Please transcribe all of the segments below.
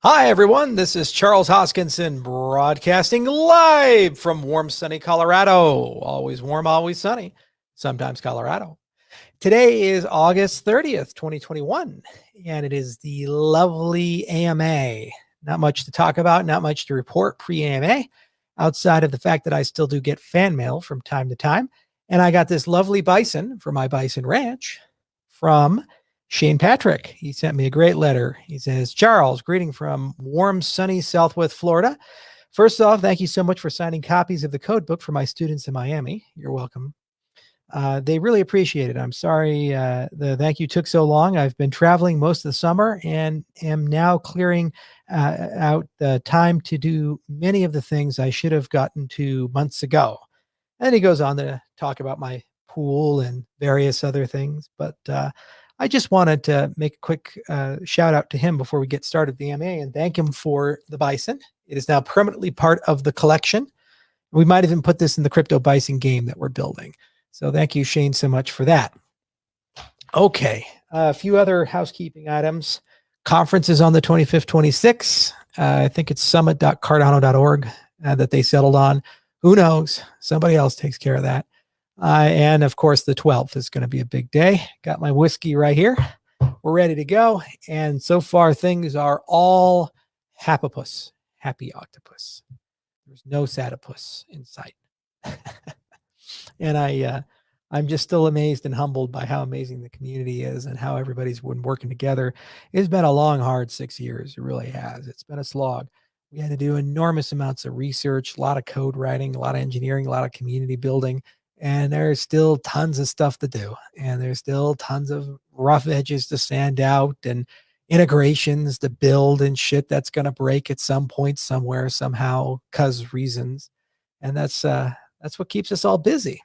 Hi, everyone. This is Charles Hoskinson broadcasting live from warm, sunny Colorado. Always warm, always sunny, sometimes Colorado. Today is August 30th, 2021, and it is the lovely AMA. Not much to talk about, not much to report pre-AMA, outside of the fact that I still do get fan mail from time to time. And I got this lovely bison for my bison ranch from Shane Patrick. He sent me a great letter. He says, Charles, greeting from warm, sunny Southwest Florida. First off, thank you so much for signing copies of the code book for my students in Miami. You're welcome. They really appreciate it. I'm sorry the thank you took so long. I've been traveling most of the summer and am now clearing out the time to do many of the things I should have gotten to months ago. And he goes on to talk about my pool and various other things. But I just wanted to make a quick shout out to him before we get started with the AMA and thank him for the bison. It is now permanently part of the collection. We might even put this in the crypto bison game that we're building. So thank you, Shane, so much for that. Okay, a few other housekeeping items. Conference is on the 25th, 26th. I think it's summit.cardano.org that they settled on. Who knows? Somebody else takes care of that. And of course, the 12th is going to be a big day. Got my whiskey right here. We're ready to go. And so far, things are all happy octopus. There's no sadipus in sight. And I'm just still amazed and humbled by how amazing the community is and how everybody's been working together. It's been a long, hard 6 years. It really has. It's been a slog. We had to do enormous amounts of research, a lot of code writing, a lot of engineering, a lot of community building. And there's still tons of stuff to do. And there's still tons of rough edges to sand out and integrations to build and shit that's going to break at some point, somewhere, somehow, cause reasons. And that's what keeps us all busy.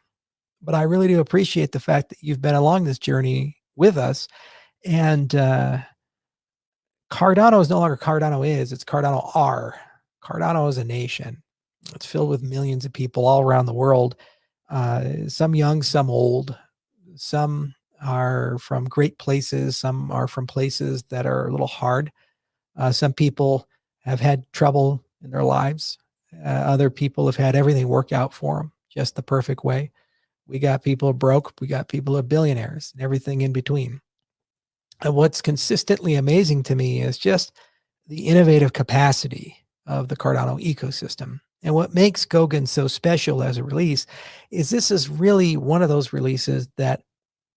But I really do appreciate the fact that you've been along this journey with us. And Cardano is no longer Cardano is, it's Cardano R. Cardano is a nation. It's filled with millions of people all around the world. Some young, some old. Some are from great places. Some are from places that are a little hard. Some people have had trouble in their lives. Other people have had everything work out for them just the perfect way. We got people broke. We got people who are billionaires and everything in between. And what's consistently amazing to me is just the innovative capacity of the Cardano ecosystem. And what makes Goguen so special as a release is this is really one of those releases that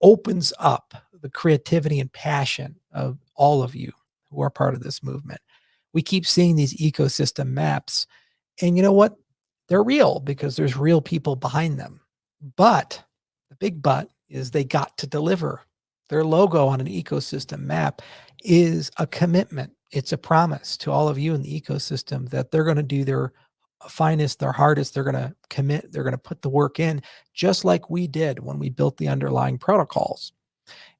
opens up the creativity and passion of all of you who are part of this movement. We keep seeing these ecosystem maps, and you know what? They're real because there's real people behind them. But the big but is they got to deliver. Their logo on an ecosystem map is a commitment. It's a promise to all of you in the ecosystem that they're going to do their finest, their hardest. They're going to commit. They're going to put the work in, just like we did when we built the underlying protocols.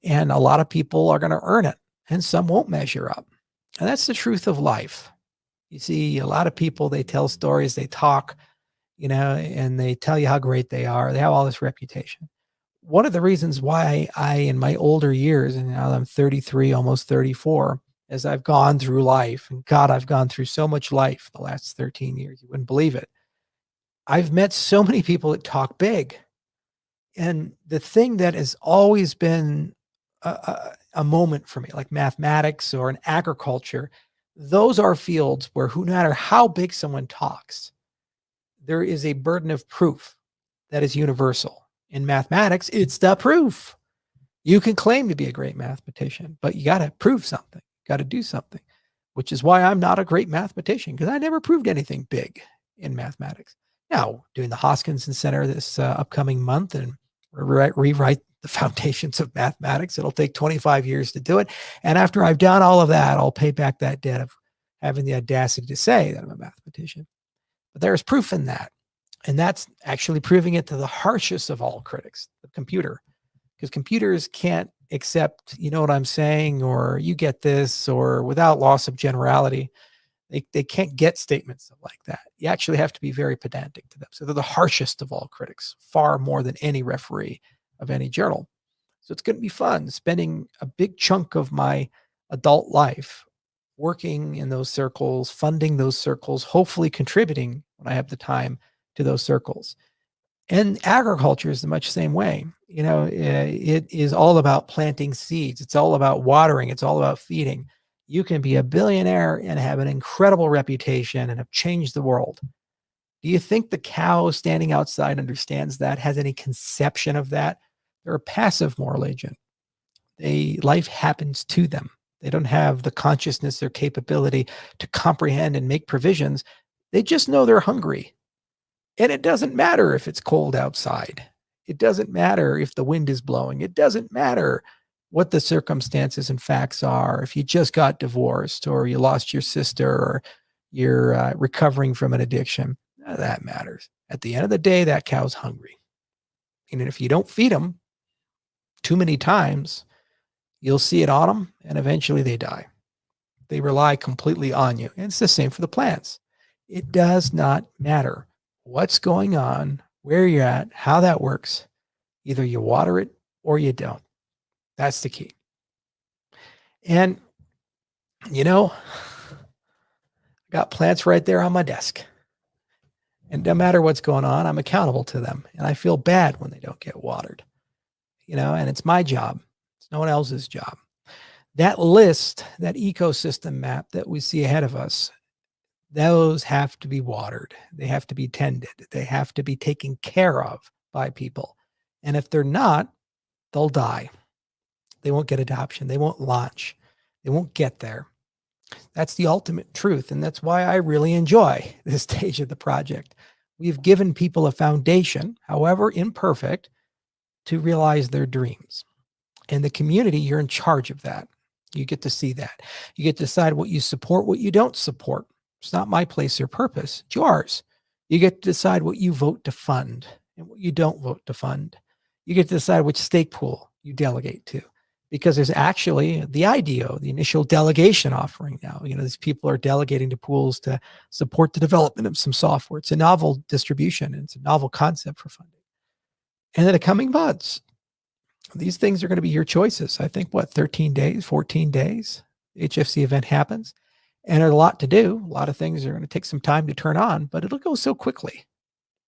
And a lot of people are going to earn it, and some won't measure up. And that's the truth of life. You see, a lot of people, they tell stories, they talk, and they tell you how great they are. They have all this reputation. One of the reasons why I, in my older years, and now I'm 33, almost 34, as I've gone through life, and God, I've gone through so much life the last 13 years. You wouldn't believe it. I've met so many people that talk big. And the thing that has always been a moment for me, like mathematics or in agriculture, those are fields where no matter how big someone talks, there is a burden of proof that is universal. In mathematics, it's the proof. You can claim to be a great mathematician, but you got to prove something, got to do something, which is why I'm not a great mathematician, because I never proved anything big in mathematics. Now, doing the Hoskinson Center this upcoming month and rewrite the foundations of mathematics. It'll take 25 years to do it. And after I've done all of that, I'll pay back that debt of having the audacity to say that I'm a mathematician. But there's proof in that. And that's actually proving it to the harshest of all critics, the computer. Because computers can't accept, you know what I'm saying, or you get this, or without loss of generality. They can't get statements like that. You actually have to be very pedantic to them. So they're the harshest of all critics, far more than any referee of any journal. So it's going to be fun spending a big chunk of my adult life working in those circles, funding those circles, hopefully contributing when I have the time to those circles. And agriculture is the much same way. It is all about planting seeds. It's all about watering. It's all about feeding. You can be a billionaire and have an incredible reputation and have changed the world. Do you think the cow standing outside understands that, has any conception of that? They're a passive moral agent. Life happens to them. They don't have the consciousness or capability to comprehend and make provisions. They just know they're hungry. And it doesn't matter if it's cold outside. It doesn't matter if the wind is blowing. It doesn't matter what the circumstances and facts are. If you just got divorced or you lost your sister or you're recovering from an addiction, none of that matters. At the end of the day, that cow's hungry. And if you don't feed them too many times, you'll see it on them and eventually they die. They rely completely on you. And it's the same for the plants. It does not matter what's going on, where you're at, how that works. Either you water it or you don't. That's the key. And, I got plants right there on my desk. And no matter what's going on, I'm accountable to them. And I feel bad when they don't get watered, and it's my job. It's no one else's job. That list, that ecosystem map that we see ahead of us, those have to be watered. They have to be tended. They have to be taken care of by people. And if they're not, they'll die. They won't get adoption. They won't launch. They won't get there. That's the ultimate truth. And that's why I really enjoy this stage of the project. We've given people a foundation, however imperfect, to realize their dreams. And the community, you're in charge of that. You get to see that. You get to decide what you support, what you don't support. It's not my place or purpose. It's yours. You get to decide what you vote to fund and what you don't vote to fund. You get to decide which stake pool you delegate to, because there's actually the IDO, the initial delegation offering now. These people are delegating to pools to support the development of some software. It's a novel distribution and it's a novel concept for funding. And in the coming months, these things are going to be your choices. I think, 13 days, 14 days, the HFC event happens. And there's a lot to do. A lot of things are going to take some time to turn on, but it'll go so quickly.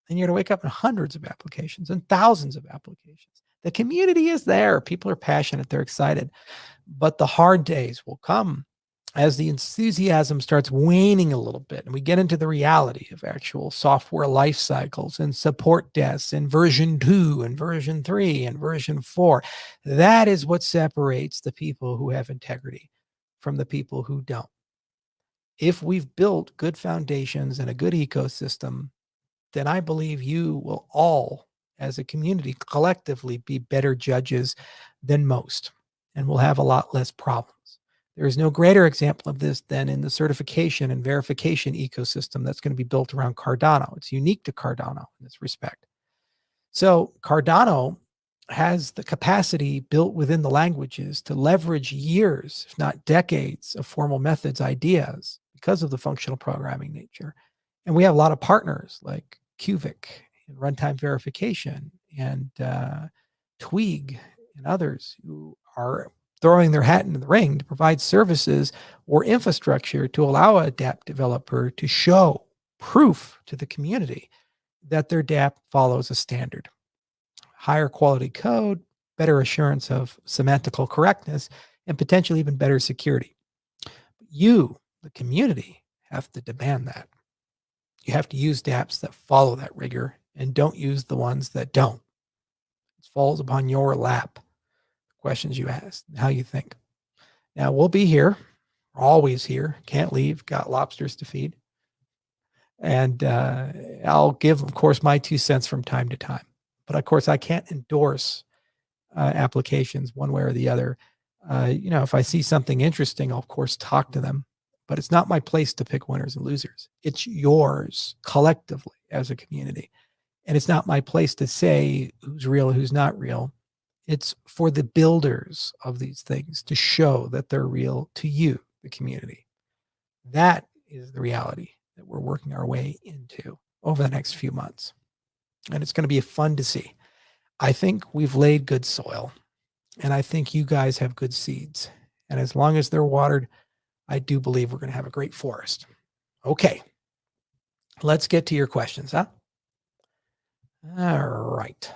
And you're going to wake up in hundreds of applications and thousands of applications. The community is there. People are passionate. They're excited. But the hard days will come as the enthusiasm starts waning a little bit and we get into the reality of actual software life cycles and support desks and version 2 and version 3 and version 4. That is what separates the people who have integrity from the people who don't. If we've built good foundations and a good ecosystem, then I believe you will all, as a community, collectively be better judges than most, and we'll have a lot less problems. There is no greater example of this than in the certification and verification ecosystem that's going to be built around Cardano. It's unique to Cardano in this respect. So Cardano has the capacity built within the languages to leverage years, if not decades, of formal methods, ideas, because of the functional programming nature. And we have a lot of partners like Qvik and runtime verification and Twig and others who are throwing their hat into the ring to provide services or infrastructure to allow a dApp developer to show proof to the community that their dApp follows a standard. Higher quality code, better assurance of semantical correctness, and potentially even better security. You, the community, have to demand that. You have to use dApps that follow that rigor and don't use the ones that don't. It falls upon your lap. Questions you ask, how you think. Now, we'll be here, always here, can't leave, got lobsters to feed. And I'll give, of course, my 2 cents from time to time. But of course, I can't endorse applications one way or the other. If I see something interesting, I'll, of course, talk to them. But it's not my place to pick winners and losers. It's yours collectively as a community. And it's not my place to say who's real, who's not real. It's for the builders of these things to show that they're real to you, the community. That is the reality that we're working our way into over the next few months. And it's going to be fun to see. I think we've laid good soil, and I think you guys have good seeds. And as long as they're watered, I do believe we're going to have a great forest. Okay. Let's get to your questions, huh? All right.